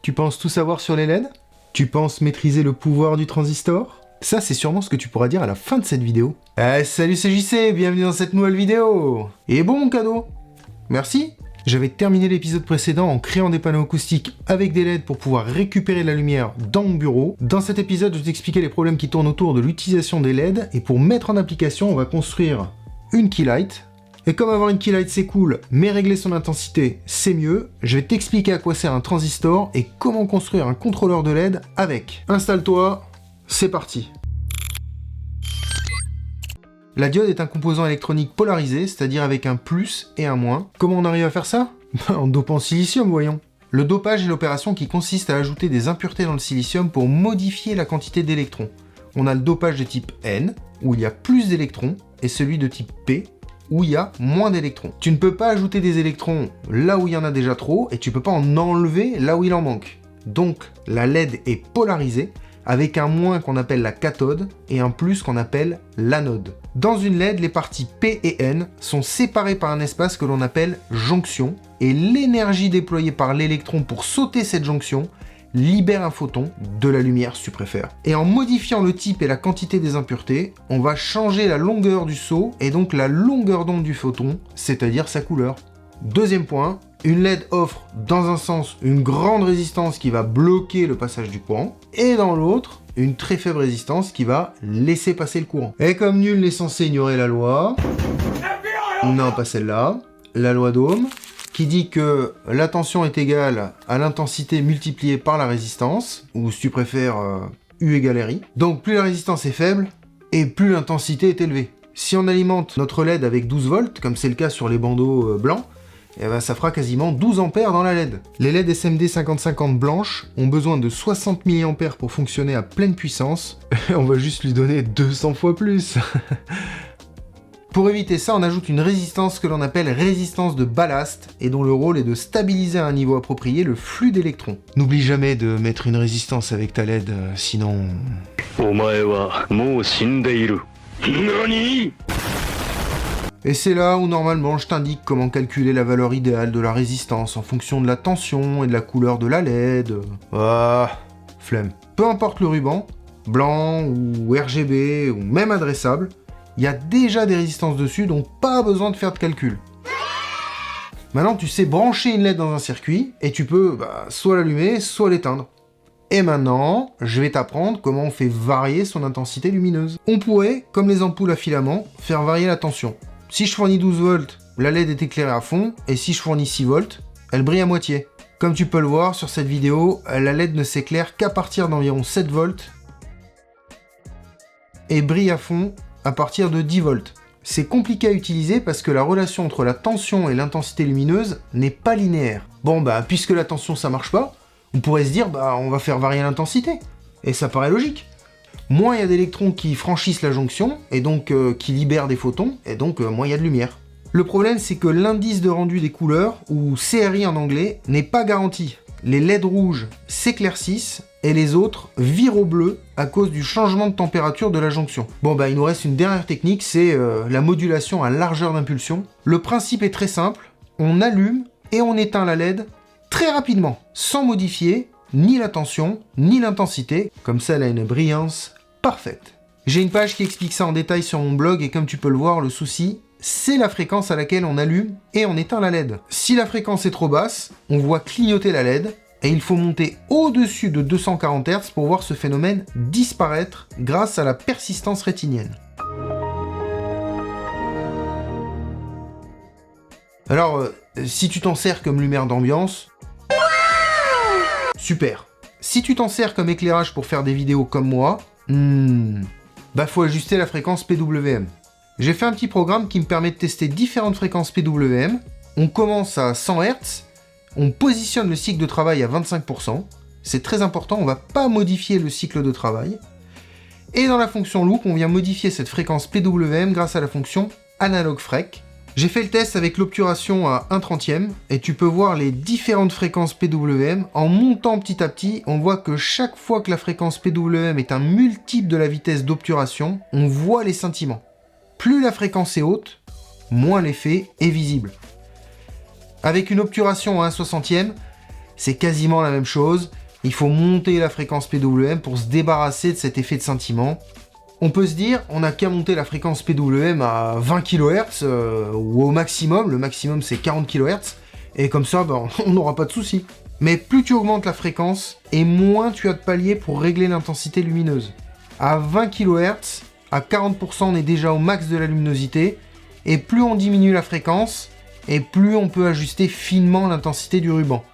Tu penses tout savoir sur les LED? Tu penses maîtriser le pouvoir du transistor? Ça, c'est sûrement ce que tu pourras dire à la fin de cette vidéo. Salut, c'est JC, bienvenue dans cette nouvelle vidéo. Et bon, mon cadeau? Merci. J'avais terminé l'épisode précédent en créant des panneaux acoustiques avec des LED pour pouvoir récupérer la lumière dans mon bureau. Dans cet épisode, je vais t'expliquer les problèmes qui tournent autour de l'utilisation des LED, et pour mettre en application, on va construire une keylight. Et comme avoir une keylight c'est cool, mais régler son intensité c'est mieux, je vais t'expliquer à quoi sert un transistor et comment construire un contrôleur de LED avec. Installe-toi, c'est parti. La diode est un composant électronique polarisé, c'est-à-dire avec un plus et un moins. Comment on arrive à faire ça? En dopant silicium, voyons. Le dopage est l'opération qui consiste à ajouter des impuretés dans le silicium pour modifier la quantité d'électrons. On a le dopage de type N, où il y a plus d'électrons, et celui de type P, où il y a moins d'électrons. Tu ne peux pas ajouter des électrons là où il y en a déjà trop, et tu peux pas en enlever là où il en manque. Donc, la LED est polarisée, avec un moins qu'on appelle la cathode, et un plus qu'on appelle l'anode. Dans une LED, les parties P et N sont séparées par un espace que l'on appelle jonction, et l'énergie déployée par l'électron pour sauter cette jonction libère un photon, de la lumière si tu préfères. Et en modifiant le type et la quantité des impuretés, on va changer la longueur du saut, et donc la longueur d'onde du photon, c'est-à-dire sa couleur. Deuxième point, une LED offre dans un sens une grande résistance qui va bloquer le passage du courant, et dans l'autre, une très faible résistance qui va laisser passer le courant. Et comme nul n'est censé ignorer la loi... Non, pas celle-là. La loi d'Ohm, qui dit que la tension est égale à l'intensité multipliée par la résistance, ou si tu préfères, U égale RI. Donc plus la résistance est faible, et plus l'intensité est élevée. Si on alimente notre LED avec 12 volts, comme c'est le cas sur les bandeaux blancs, eh ben ça fera quasiment 12 ampères dans la LED. Les LED SMD 5050 blanches ont besoin de 60 mA pour fonctionner à pleine puissance. On va juste lui donner 200 fois plus. Pour éviter ça, on ajoute une résistance que l'on appelle résistance de ballast, et dont le rôle est de stabiliser à un niveau approprié le flux d'électrons. N'oublie jamais de mettre une résistance avec ta LED, sinon... Et c'est là où normalement je t'indique comment calculer la valeur idéale de la résistance en fonction de la tension et de la couleur de la LED. Ah, flemme. Peu importe le ruban, blanc ou RGB ou même adressable, il y a déjà des résistances dessus, donc pas besoin de faire de calcul. Maintenant tu sais brancher une LED dans un circuit et tu peux soit l'allumer, soit l'éteindre. Et maintenant, je vais t'apprendre comment on fait varier son intensité lumineuse. On pourrait, comme les ampoules à filaments, faire varier la tension. Si je fournis 12 volts, la LED est éclairée à fond, et si je fournis 6 volts, elle brille à moitié. Comme tu peux le voir sur cette vidéo, la LED ne s'éclaire qu'à partir d'environ 7 volts, et brille à fond à partir de 10 volts. C'est compliqué à utiliser parce que la relation entre la tension et l'intensité lumineuse n'est pas linéaire. Bon puisque la tension ça marche pas, on pourrait se dire on va faire varier l'intensité. Et ça paraît logique. Moins il y a d'électrons qui franchissent la jonction, et donc qui libèrent des photons, et donc moins il y a de lumière. Le problème c'est que l'indice de rendu des couleurs, ou CRI en anglais, n'est pas garanti. Les LED rouges s'éclaircissent, et les autres virent au bleu à cause du changement de température de la jonction. Il nous reste une dernière technique, c'est la modulation à largeur d'impulsion. Le principe est très simple, on allume et on éteint la LED très rapidement, sans modifier ni la tension, ni l'intensité, comme ça elle a une brillance parfaite. J'ai une page qui explique ça en détail sur mon blog, et comme tu peux le voir, le souci, c'est la fréquence à laquelle on allume et on éteint la LED. Si la fréquence est trop basse, on voit clignoter la LED, et il faut monter au-dessus de 240 Hz pour voir ce phénomène disparaître grâce à la persistance rétinienne. Alors, si tu t'en sers comme lumière d'ambiance, super. Si tu t'en sers comme éclairage pour faire des vidéos comme moi, faut ajuster la fréquence PWM. J'ai fait un petit programme qui me permet de tester différentes fréquences PWM. On commence à 100 Hz, on positionne le cycle de travail à 25%. C'est très important, on va pas modifier le cycle de travail. Et dans la fonction loop, on vient modifier cette fréquence PWM grâce à la fonction analog frec. J'ai fait le test avec l'obturation à 1/30, et tu peux voir les différentes fréquences PWM. En montant petit à petit, on voit que chaque fois que la fréquence PWM est un multiple de la vitesse d'obturation, on voit les scintillements. Plus la fréquence est haute, moins l'effet est visible. Avec une obturation à 1/60, c'est quasiment la même chose. Il faut monter la fréquence PWM pour se débarrasser de cet effet de scintillement. On peut se dire, on n'a qu'à monter la fréquence PWM à 20 kHz, ou au maximum, le maximum c'est 40 kHz, et comme ça, on n'aura pas de soucis. Mais plus tu augmentes la fréquence, et moins tu as de paliers pour régler l'intensité lumineuse. À 20 kHz, à 40% on est déjà au max de la luminosité, et plus on diminue la fréquence, et plus on peut ajuster finement l'intensité du ruban.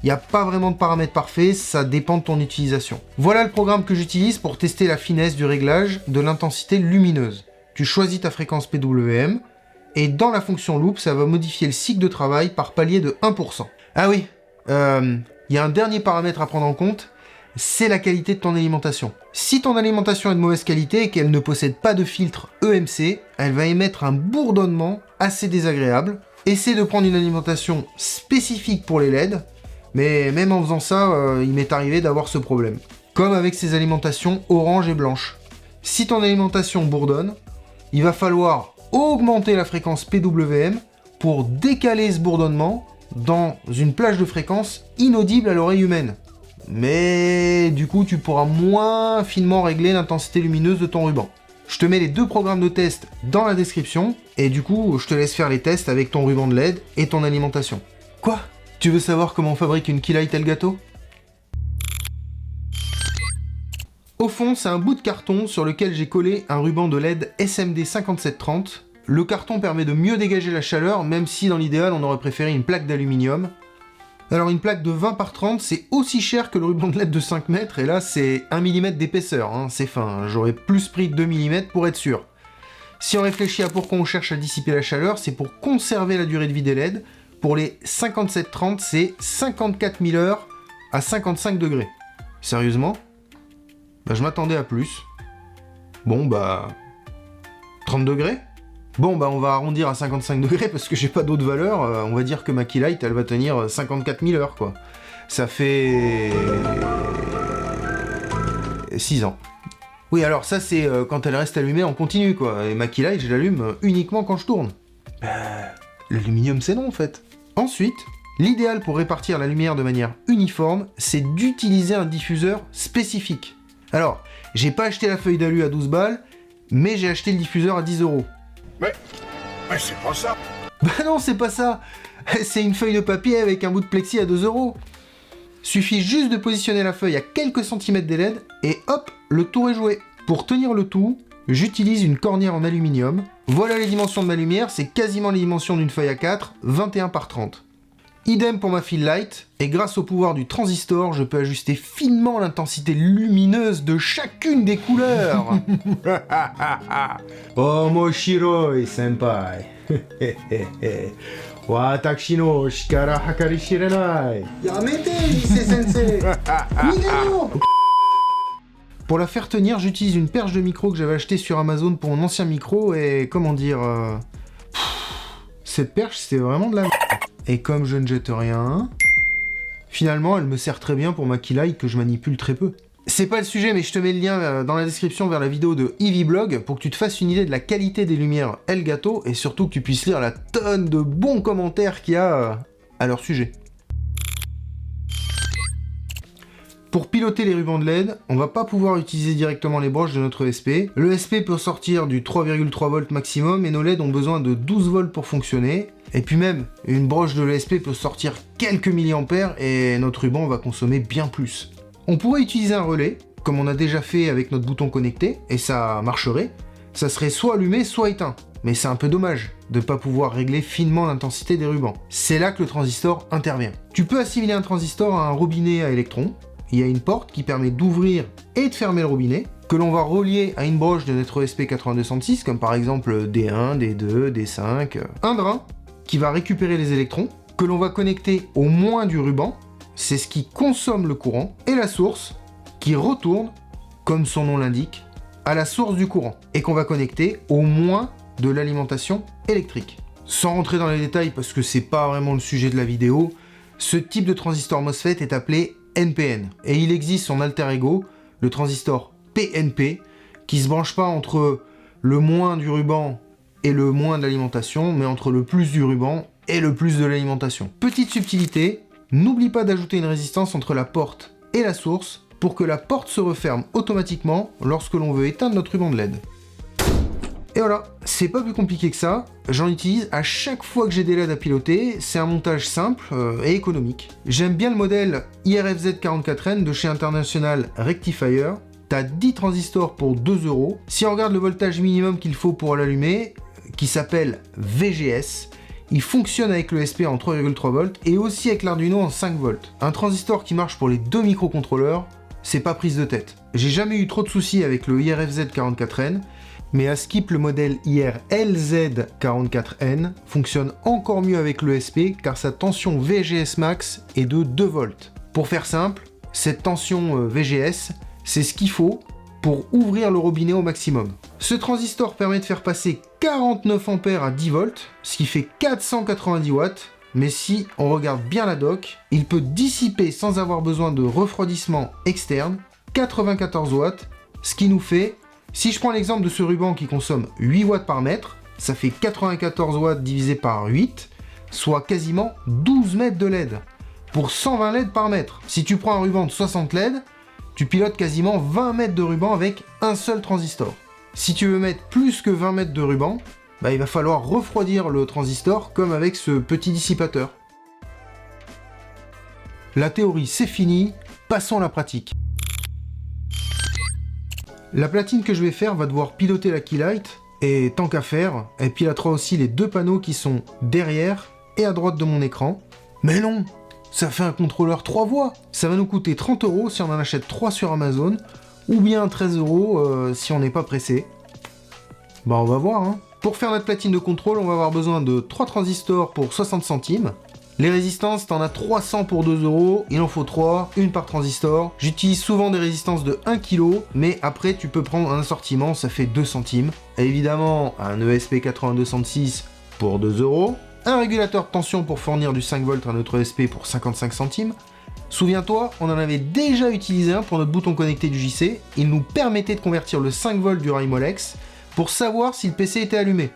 Il n'y a pas vraiment de paramètres parfaits, ça dépend de ton utilisation. Voilà le programme que j'utilise pour tester la finesse du réglage de l'intensité lumineuse. Tu choisis ta fréquence PWM, et dans la fonction loop, ça va modifier le cycle de travail par palier de 1%. Ah oui, il y a un dernier paramètre à prendre en compte, c'est la qualité de ton alimentation. Si ton alimentation est de mauvaise qualité et qu'elle ne possède pas de filtre EMC, elle va émettre un bourdonnement assez désagréable. Essaie de prendre une alimentation spécifique pour les LED, mais même en faisant ça, il m'est arrivé d'avoir ce problème. Comme avec ces alimentations orange et blanche. Si ton alimentation bourdonne, il va falloir augmenter la fréquence PWM pour décaler ce bourdonnement dans une plage de fréquence inaudible à l'oreille humaine. Mais du coup, tu pourras moins finement régler l'intensité lumineuse de ton ruban. Je te mets les 2 programmes de test dans la description, et du coup, je te laisse faire les tests avec ton ruban de LED et ton alimentation. Quoi ? Tu veux savoir comment on fabrique une Keylight Elgato ? Au fond, c'est un bout de carton sur lequel j'ai collé un ruban de LED SMD 5730. Le carton permet de mieux dégager la chaleur, même si dans l'idéal, on aurait préféré une plaque d'aluminium. Alors une plaque de 20 par 30, c'est aussi cher que le ruban de LED de 5 mètres, et là c'est 1 mm d'épaisseur, hein, c'est fin, hein. J'aurais plus pris 2 mm pour être sûr. Si on réfléchit à pourquoi on cherche à dissiper la chaleur, c'est pour conserver la durée de vie des LED. Pour les 5730, c'est 54 000 heures à 55 degrés. Sérieusement ? Je m'attendais à plus. 30 degrés ? On va arrondir à 55 degrés parce que j'ai pas d'autre valeur. On va dire que ma Keylight, elle va tenir 54 000 heures, quoi. Ça fait... 6 ans. Oui, alors ça, c'est quand elle reste allumée en continu, quoi. Et ma Keylight, je l'allume uniquement quand je tourne. L'aluminium, c'est non, en fait. Ensuite, l'idéal pour répartir la lumière de manière uniforme, c'est d'utiliser un diffuseur spécifique. Alors, j'ai pas acheté la feuille d'alu à 12 balles, mais j'ai acheté le diffuseur à 10 €. Mais c'est pas ça. Non, c'est pas ça. C'est une feuille de papier avec un bout de plexi à 2 €. Suffit juste de positionner la feuille à quelques centimètres des LED, et hop, le tour est joué. Pour tenir le tout, j'utilise une cornière en aluminium. Voilà les dimensions de ma lumière, c'est quasiment les dimensions d'une feuille A4, 21 par 30. Idem pour ma fill light, et grâce au pouvoir du transistor, je peux ajuster finement l'intensité lumineuse de chacune des couleurs. Oh Moshiroi senpai. Watashi no shikara hakari shirenai. Yamete, lycée sensei. Minero. Pour la faire tenir, j'utilise une perche de micro que j'avais achetée sur Amazon pour mon ancien micro, et comment dire... Cette perche, c'est vraiment de la merde. Et comme je ne jette rien, finalement, elle me sert très bien pour ma Keylight que je manipule très peu. C'est pas le sujet, mais je te mets le lien dans la description vers la vidéo de EVblog pour que tu te fasses une idée de la qualité des lumières Elgato, et surtout que tu puisses lire la tonne de bons commentaires qu'il y a à leur sujet. Pour piloter les rubans de LED, on va pas pouvoir utiliser directement les broches de notre ESP. Le ESP peut sortir du 3,3 volts maximum, et nos LED ont besoin de 12 volts pour fonctionner. Et puis même, une broche de l'ESP peut sortir quelques milliampères, et notre ruban va consommer bien plus. On pourrait utiliser un relais, comme on a déjà fait avec notre bouton connecté, et ça marcherait. Ça serait soit allumé, soit éteint. Mais c'est un peu dommage de ne pas pouvoir régler finement l'intensité des rubans. C'est là que le transistor intervient. Tu peux assimiler un transistor à un robinet à électrons. Il y a une porte qui permet d'ouvrir et de fermer le robinet, que l'on va relier à une broche de notre ESP8266, comme par exemple D1, D2, D5. Un drain qui va récupérer les électrons, que l'on va connecter au moins du ruban, c'est ce qui consomme le courant, et la source qui retourne, comme son nom l'indique, à la source du courant, et qu'on va connecter au moins de l'alimentation électrique. Sans rentrer dans les détails parce que c'est pas vraiment le sujet de la vidéo, ce type de transistor MOSFET est appelé NPN, et il existe son alter ego, le transistor PNP, qui se branche pas entre le moins du ruban et le moins de l'alimentation, mais entre le plus du ruban et le plus de l'alimentation. Petite subtilité, N'oublie pas d'ajouter une résistance entre la porte et la source pour que la porte se referme automatiquement lorsque l'on veut éteindre notre ruban de LED. Et voilà, c'est pas plus compliqué que ça, j'en utilise à chaque fois que j'ai des LED à piloter, c'est un montage simple et économique. J'aime bien le modèle IRFZ44N de chez International Rectifier, t'as 10 transistors pour 2€, si on regarde le voltage minimum qu'il faut pour l'allumer, qui s'appelle VGS, il fonctionne avec le SP en 3,3 volts et aussi avec l'Arduino en 5 volts. Un transistor qui marche pour les deux microcontrôleurs, c'est pas prise de tête. J'ai jamais eu trop de soucis avec le IRFZ44N, mais à skip le modèle IRLZ44N fonctionne encore mieux avec le SP car sa tension VGS max est de 2 volts. Pour faire simple, cette tension VGS, c'est ce qu'il faut pour ouvrir le robinet au maximum. Ce transistor permet de faire passer 49 ampères à 10 volts, ce qui fait 490 watts, mais si on regarde bien la doc, il peut dissiper sans avoir besoin de refroidissement externe 94 watts, ce qui nous fait, si je prends l'exemple de ce ruban qui consomme 8 watts par mètre, ça fait 94 watts divisé par 8, soit quasiment 12 mètres de LED, pour 120 LED par mètre. Si tu prends un ruban de 60 LED, tu pilotes quasiment 20 mètres de ruban avec un seul transistor. Si tu veux mettre plus que 20 mètres de ruban, il va falloir refroidir le transistor comme avec ce petit dissipateur. La théorie c'est fini, passons à la pratique. La platine que je vais faire va devoir piloter la keylight, et tant qu'à faire, elle pilotera aussi les deux panneaux qui sont derrière et à droite de mon écran. Mais non, ça fait un contrôleur 3 voies. Ça va nous coûter 30€ si on en achète 3 sur Amazon, ou bien 13€ si on n'est pas pressé. On va voir, hein. Pour faire notre platine de contrôle, on va avoir besoin de 3 transistors pour 60 centimes. Les résistances, t'en as 300 pour 2€, il en faut 3, une par transistor. J'utilise souvent des résistances de 1 kg, mais après tu peux prendre un assortiment, ça fait 2 centimes. Et évidemment, un ESP8266 pour 2€, un régulateur de tension pour fournir du 5 volts à notre ESP pour 55 centimes. Souviens-toi, on en avait déjà utilisé un pour notre bouton connecté du JC, il nous permettait de convertir le 5 volts du Rimolex pour savoir si le PC était allumé.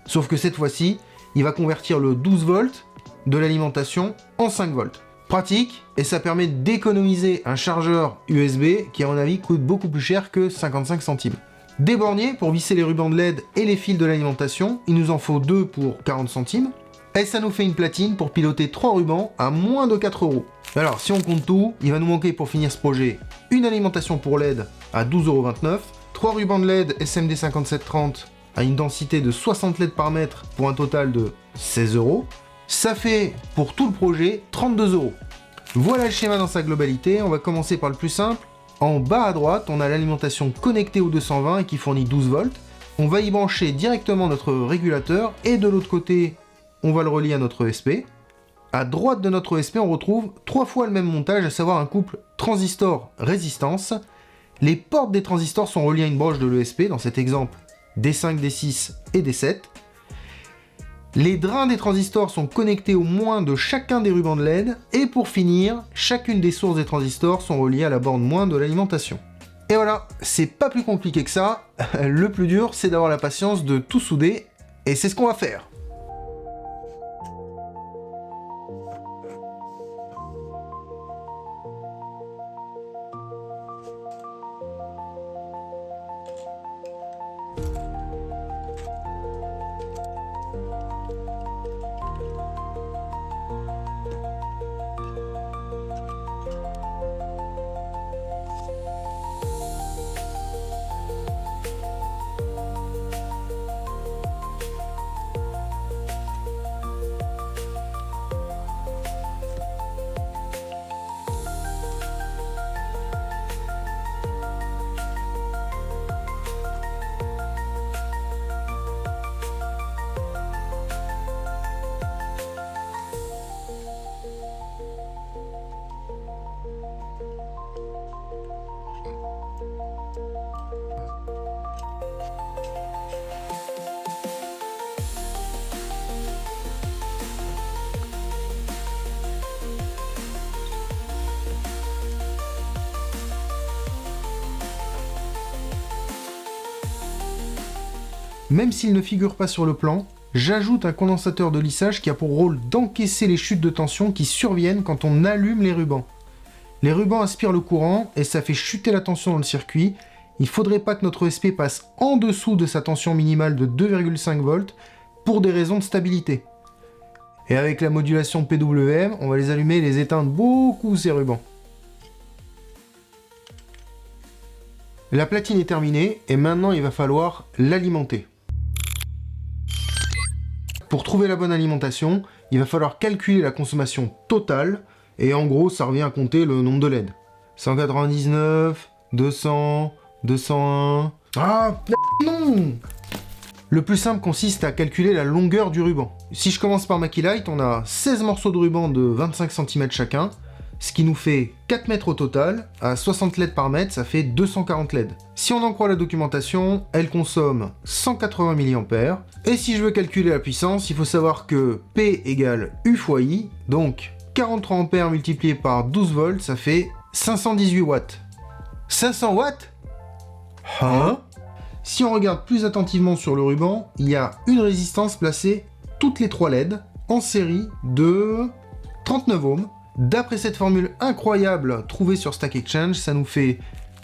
Sauf que cette fois-ci, il va convertir le 12 volts de l'alimentation en 5 volts. Pratique, et ça permet d'économiser un chargeur USB qui à mon avis coûte beaucoup plus cher que 55 centimes. Des borniers pour visser les rubans de LED et les fils de l'alimentation, il nous en faut 2 pour 40 centimes. Et ça nous fait une platine pour piloter 3 rubans à moins de 4€. Alors si on compte tout, il va nous manquer pour finir ce projet une alimentation pour LED à 12,29€, 3 rubans de LED SMD 5730 à une densité de 60 LED par mètre pour un total de 16€. Ça fait pour tout le projet 32€. Voilà le schéma dans sa globalité, on va commencer par le plus simple. En bas à droite, on a l'alimentation connectée au 220 et qui fournit 12 volts. On va y brancher directement notre régulateur et de l'autre côté, on va le relier à notre ESP. À droite de notre ESP, on retrouve 3 fois le même montage, à savoir un couple transistor-résistance. Les portes des transistors sont reliées à une broche de l'ESP, dans cet exemple D5, D6 et D7. Les drains des transistors sont connectés au moins de chacun des rubans de LED, et pour finir, chacune des sources des transistors sont reliées à la borne moins de l'alimentation. Et voilà, c'est pas plus compliqué que ça, le plus dur c'est d'avoir la patience de tout souder, et c'est ce qu'on va faire. Même s'il ne figure pas sur le plan, j'ajoute un condensateur de lissage qui a pour rôle d'encaisser les chutes de tension qui surviennent quand on allume les rubans. Les rubans aspirent le courant et ça fait chuter la tension dans le circuit. Il faudrait pas que notre ESP passe en dessous de sa tension minimale de 2,5 volts pour des raisons de stabilité. Et avec la modulation PWM, on va les allumer et les éteindre beaucoup ces rubans. La platine est terminée et maintenant il va falloir l'alimenter. Pour trouver la bonne alimentation, il va falloir calculer la consommation totale et en gros ça revient à compter le nombre de LED. 199, 200, 201... Ah non! Le plus simple consiste à calculer la longueur du ruban. Si je commence par Macilight, on a 16 morceaux de ruban de 25 cm chacun, ce qui nous fait 4 mètres au total. À 60 LED par mètre, ça fait 240 LED. Si on en croit la documentation, elle consomme 180 mA. Et si je veux calculer la puissance, il faut savoir que P égale U fois I, donc 43 ampères multiplié par 12 volts, ça fait 518 watts. 500 watts? Hein? Si on regarde plus attentivement sur le ruban, il y a une résistance placée toutes les 3 LED en série de 39 ohms. D'après cette formule incroyable trouvée sur Stack Exchange, ça nous fait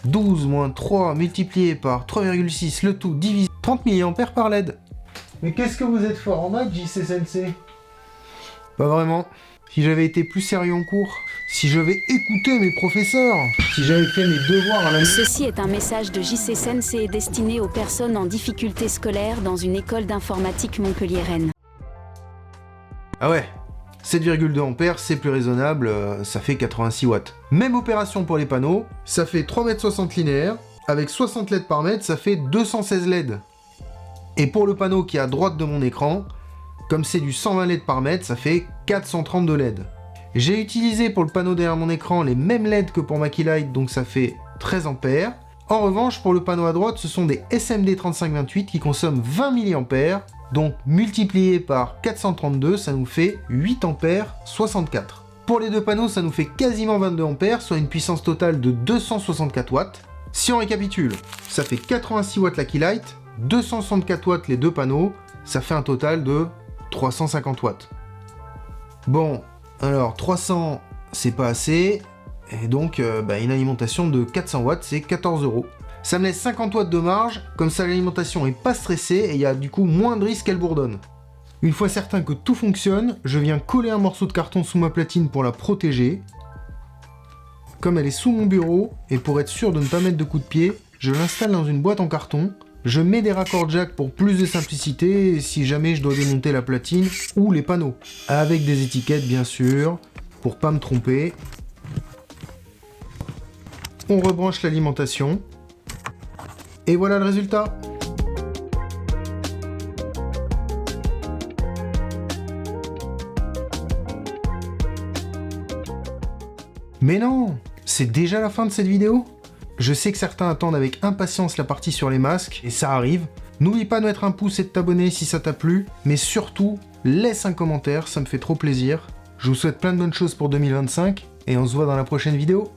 12 moins 3 multiplié par 3,6, le tout divisé 30 mA par LED. Mais qu'est-ce que vous êtes fort en maths, JC Sensei? Pas vraiment. Si j'avais été plus sérieux en cours, si j'avais écouté mes professeurs, si j'avais fait mes devoirs à la maison... Ceci est un message de JC Sensei destiné aux personnes en difficulté scolaire dans une école d'informatique montpelliéraine. Ah ouais, 7,2 ampères, c'est plus raisonnable, ça fait 86 watts. Même opération pour les panneaux, ça fait 3,60 m linéaires, avec 60 LED par mètre, ça fait 216 LED. Et pour le panneau qui est à droite de mon écran, comme c'est du 120 LED par mètre, ça fait 432 LED. J'ai utilisé pour le panneau derrière mon écran les mêmes LED que pour Macilight, donc ça fait 13 ampères. En revanche, pour le panneau à droite, ce sont des SMD 3528 qui consomment 20 mA, donc multiplié par 432, ça nous fait 8 ampères 64. Pour les deux panneaux, ça nous fait quasiment 22 ampères, soit une puissance totale de 264 watts. Si on récapitule, ça fait 86 watts la Keylight, 264 watts les deux panneaux, ça fait un total de 350 watts. Bon, alors 300 c'est pas assez, et donc une alimentation de 400 watts c'est 14 €. Ça me laisse 50 watts de marge, comme ça l'alimentation est pas stressée et il y a du coup moins de risque qu'elle bourdonne. Une fois certain que tout fonctionne, je viens coller un morceau de carton sous ma platine pour la protéger. Comme elle est sous mon bureau, et pour être sûr de ne pas mettre de coup de pied, je l'installe dans une boîte en carton. Je mets des raccords jack pour plus de simplicité si jamais je dois démonter la platine ou les panneaux. Avec des étiquettes bien sûr, pour pas me tromper. On rebranche l'alimentation. Et voilà le résultat. Mais non, c'est déjà la fin de cette vidéo. Je sais que certains attendent avec impatience la partie sur les masques, et ça arrive. N'oublie pas de mettre un pouce et de t'abonner si ça t'a plu, mais surtout, laisse un commentaire, ça me fait trop plaisir. Je vous souhaite plein de bonnes choses pour 2025, et on se voit dans la prochaine vidéo.